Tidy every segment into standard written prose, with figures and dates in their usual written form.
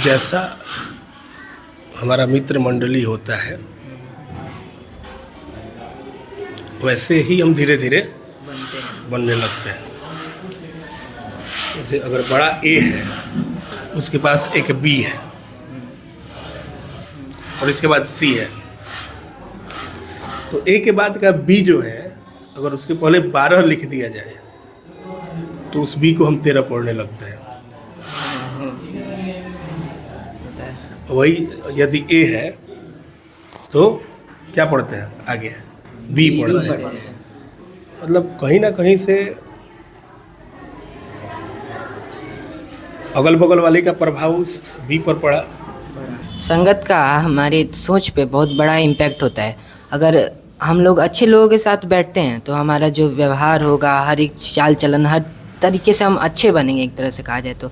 जैसा हमारा मित्र मंडली होता है वैसे ही हम धीरे धीरे बनने लगते हैं। जैसे अगर बड़ा ए है, उसके पास एक बी है और इसके बाद सी है, तो ए के बाद का बी जो है अगर उसके पहले 12 लिख दिया जाए तो उस बी को हम 13 पढ़ने लगते हैं। वही यदि ए है तो क्या पढ़ते हैं आगे? बी पढ़ते हैं। मतलब कहीं ना कहीं से अगल बगल वाले का प्रभाव उस बी पर पड़ा। संगत का हमारी सोच पे बहुत बड़ा इम्पैक्ट होता है। अगर हम लोग अच्छे लोगों के साथ बैठते हैं तो हमारा जो व्यवहार होगा, हर एक चाल चलन, हर तरीके से हम अच्छे बनेंगे एक तरह से कहा जाए तो।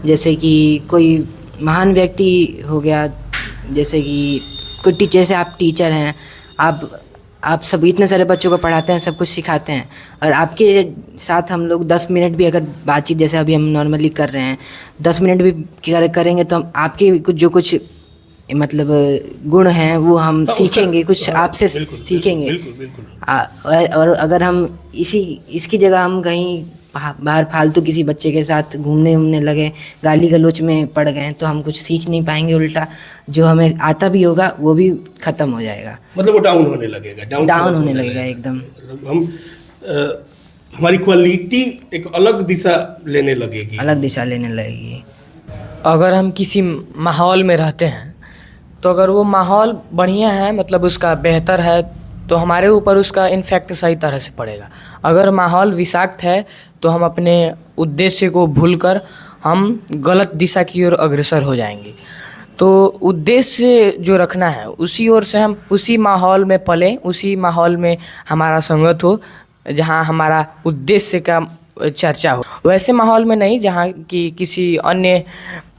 जैसे कि कोई महान व्यक्ति हो गया, जैसे कि कोई टीचर, जैसे आप टीचर हैं, आप सब इतने सारे बच्चों को पढ़ाते हैं, सब कुछ सिखाते हैं, और आपके साथ हम लोग 10 मिनट भी अगर बातचीत जैसे अभी हम नॉर्मली कर रहे हैं 10 मिनट भी करेंगे तो हम आपके कुछ जो कुछ मतलब गुण हैं वो हम सीखेंगे, कुछ आपसे सीखेंगे। और अगर हम इसकी जगह हम कहीं बाहर फालतू किसी बच्चे के साथ घूमने लगे, गाली गलौच में पड़ गए तो हम कुछ सीख नहीं पाएंगे। उल्टा जो हमें आता भी होगा वो भी ख़त्म हो जाएगा, मतलब वो डाउन होने लगेगा, डाउन होने लगेगा एकदम। मतलब हम हमारी क्वालिटी एक अलग दिशा लेने लगेगी। अगर हम किसी माहौल में रहते हैं तो अगर वो माहौल बढ़िया है, मतलब उसका बेहतर है, तो हमारे ऊपर उसका इन्फेक्ट सही तरह से पड़ेगा। अगर माहौल विषाक्त है तो हम अपने उद्देश्य को भूलकर हम गलत दिशा की ओर अग्रसर हो जाएंगे। तो उद्देश्य जो रखना है उसी ओर से हम उसी माहौल में पलें, उसी माहौल में हमारा संगत हो जहाँ हमारा उद्देश्य का चर्चा हो। वैसे माहौल में नहीं जहाँ कि किसी अन्य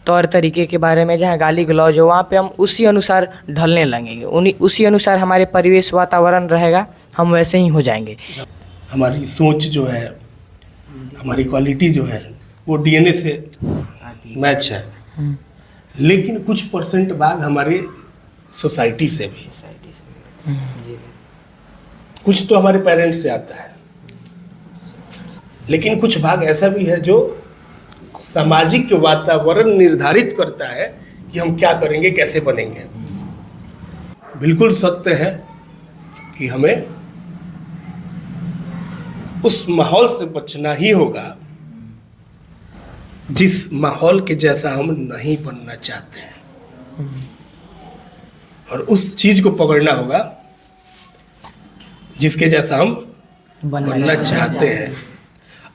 तौर तरीके के बारे में जहाँ गाली गलौज हो, वहाँ पे हम उसी अनुसार ढलने लगेंगे, उसी अनुसार हमारे परिवेश वातावरण रहेगा, हम वैसे ही हो जाएंगे। हमारी सोच जो है, हमारी क्वालिटी जो है वो डीएनए से मैच है, लेकिन कुछ परसेंट भाग हमारे सोसाइटी से भी, कुछ तो हमारे पेरेंट्स से आता है, लेकिन कुछ भाग ऐसा भी है जो सामाजिक वातावरण निर्धारित करता है कि हम क्या करेंगे, कैसे बनेंगे। बिल्कुल सत्य है कि हमें उस माहौल से बचना ही होगा जिस माहौल के जैसा हम नहीं बनना चाहते हैं, और उस चीज को पकड़ना होगा जिसके जैसा हम बनना चाहते हैं।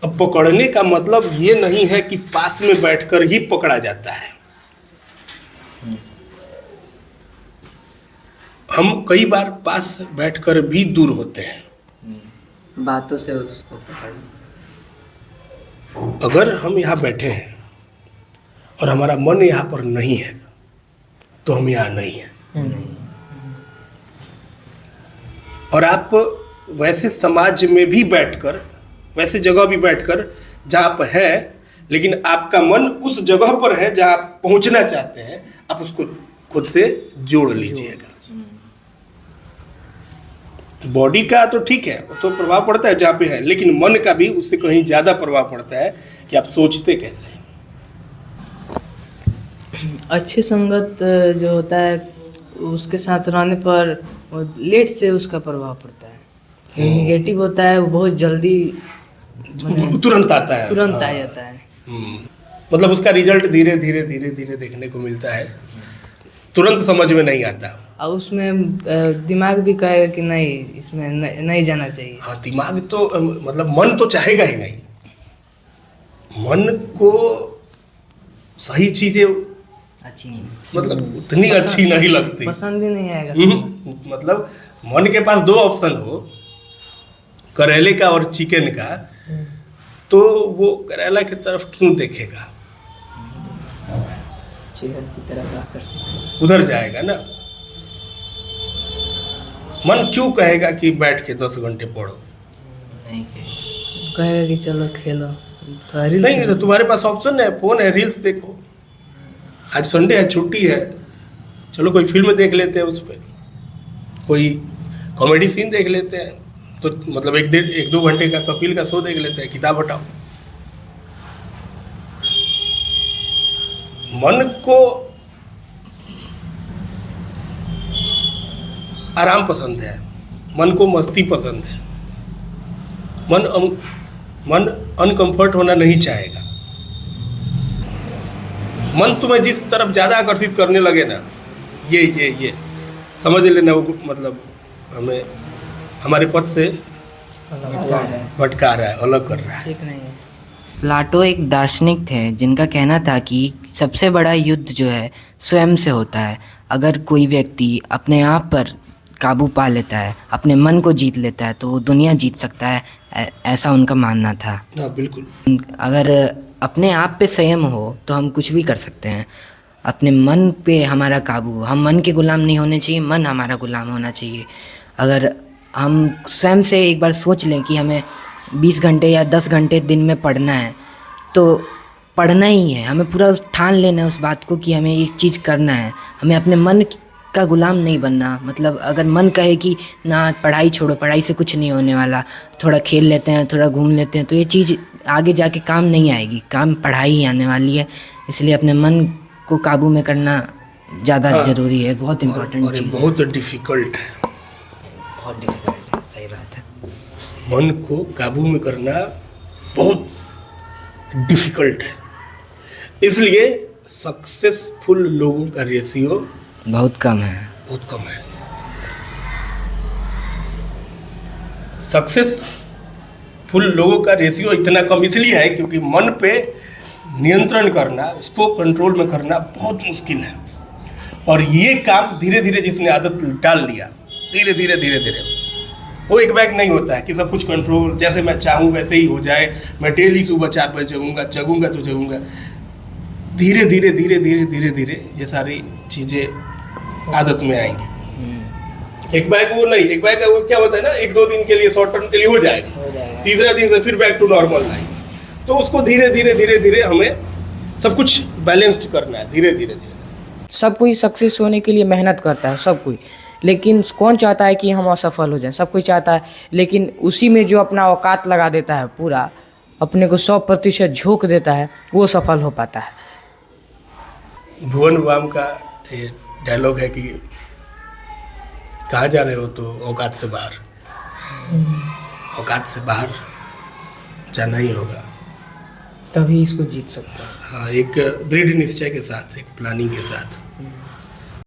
अब पकड़ने का मतलब ये नहीं है कि पास में बैठकर ही पकड़ा जाता है। हम कई बार पास बैठकर भी दूर होते हैं, बातों से उसको पकड़। अगर हम यहाँ बैठे हैं और हमारा मन यहाँ पर नहीं है तो हम यहाँ नहीं हैं। और आप वैसे समाज में भी बैठकर, वैसे जगह भी बैठकर जहाँ आप है, लेकिन आपका मन उस जगह पर है जहाँ आप पहुँचना चाहते हैं, आप उसको खुद से जोड़ लीजिएगा। तो बॉडी का तो ठीक है, वो तो प्रभाव पड़ता है जहाँ पे है, लेकिन मन का भी उससे कहीं ज़्यादा प्रभाव पड़ता है कि आप सोचते कैसे हैं। अच्छी संगत जो होता है उसके साथ रहने पर लेट से उसका प्रभाव पड़ता है। निगेटिव होता है वो बहुत जल्दी तुरंत आता है, तुरंत आ जाता है। मतलब उसका रिजल्ट धीरे धीरे धीरे धीरे देखने को मिलता है, तुरंत समझ में नहीं आता। और उसमें दिमाग भी कहेगा कि नहीं, इसमें नहीं जाना चाहिए। हाँ, दिमाग तो मतलब मन तो चाहेगा ही नहीं, मन को सही चीजें अच्छी नहीं, मतलब उतनी अच्छी नहीं लगती, पसंद ही नहीं आएगा। मतलब मन के पास 2 ऑप्शन हो, करेले का और चिकन का, तो वो करेला की तरफ क्यों देखेगा? चिकन की तरफ आकर्षित उधर जाएगा ना। मन क्यों कहेगा कि बैठ के 10 घंटे पढ़ो? नहीं कहेगा कि चलो खेलो, नहीं, तो तुम्हारे पास ऑप्शन है, फोन है, रील्स देखो। आज संडे है, छुट्टी है, चलो कोई फिल्म देख लेते हैं, उस पर कोई कॉमेडी सीन देख लेते हैं, तो मतलब 1-2 घंटे का कपिल का शो देख लेते हैं, किताब हटाओ। मन को आराम पसंद है, मन को मस्ती पसंद है, मन अनकंफर्ट होना नहीं चाहेगा। मन तुम्हें जिस तरफ ज़्यादा आकर्षित करने लगे ना, ये समझ लेना, वो मतलब हमें हमारे पथ से भटका रहा है, अलग कर रहा है। ठीक नहीं है। प्लाटो एक दार्शनिक थे जिनका कहना था कि सबसे बड़ा युद्ध जो है स्वयं से होता है। अगर कोई व्यक्ति अपने आप पर काबू पा लेता है, अपने मन को जीत लेता है, तो वो दुनिया जीत सकता है, ऐसा उनका मानना था। हाँ बिल्कुल। अगर अपने आप पे संयम हो तो हम कुछ भी कर सकते हैं। अपने मन पे हमारा काबू, हम मन के गुलाम नहीं होने चाहिए, मन हमारा गुलाम होना चाहिए। अगर हम स्वयं से एक बार सोच लें कि हमें 20 घंटे या 10 घंटे दिन में पढ़ना है, तो पढ़ना ही है। हमें पूरा ठान लेना है उस बात को कि हमें एक चीज़ करना है। हमें अपने मन का गुलाम नहीं बनना। मतलब अगर मन कहे कि ना पढ़ाई छोड़ो, पढ़ाई से कुछ नहीं होने वाला, थोड़ा खेल लेते हैं, थोड़ा घूम लेते हैं, तो ये चीज़ आगे जाके काम नहीं आएगी, काम पढ़ाई ही आने वाली है। इसलिए अपने मन को काबू में करना ज़्यादा ज़रूरी है, बहुत इम्पोर्टेंट और ये चीज़ है। बहुत डिफिकल्ट है, बहुत डिफिकल्ट है, सही बात है। मन को काबू में करना बहुत डिफिकल्ट है। इसलिए सक्सेसफुल लोगों का रेशियो बहुत कम है। बहुत कम है। सक्सेसफुल लोगों का रेशियो इतना कम इसलिए है क्योंकि मन पे नियंत्रण करना, उसको कंट्रोल में करना बहुत मुश्किल है। और ये काम धीरे धीरे जिसने आदत डाल लिया, धीरे धीरे वो एक बैग नहीं होता है कि सब कुछ कंट्रोल जैसे मैं चाहूँ वैसे ही हो जाए, मैं डेली सुबह 4 बजे जगूंगा तो जगूंगा। धीरे धीरे ये सारी चीज़ें आदत में आएंगी। एक बैग वो नहीं, एक बैग वो क्या होता है ना, 1-2 दिन के लिए, शॉर्ट टर्म के लिए हो जाएगा, तीसरा दिन से फिर बैक टू नॉर्मल लाइफ। तो उसको धीरे धीरे हमें सब कुछ बैलेंस्ड करना है, धीरे धीरे। सब कोई सक्सेस होने के लिए मेहनत करता है, सब कोई, लेकिन कौन चाहता है कि हम असफल हो जाएं? सब कोई चाहता है, लेकिन उसी में जो अपना औकात लगा देता है, पूरा अपने को 100% झोंक देता है, वो सफल हो पाता है। भुवन बाम का ये डायलॉग है कि कहाँ जा रहे हो, तो औकात से बाहर। औकात से बाहर जाना ही होगा, तभी इसको जीत सकता है। हाँ, एक दृढ़ निश्चय के साथ, एक प्लानिंग के साथ।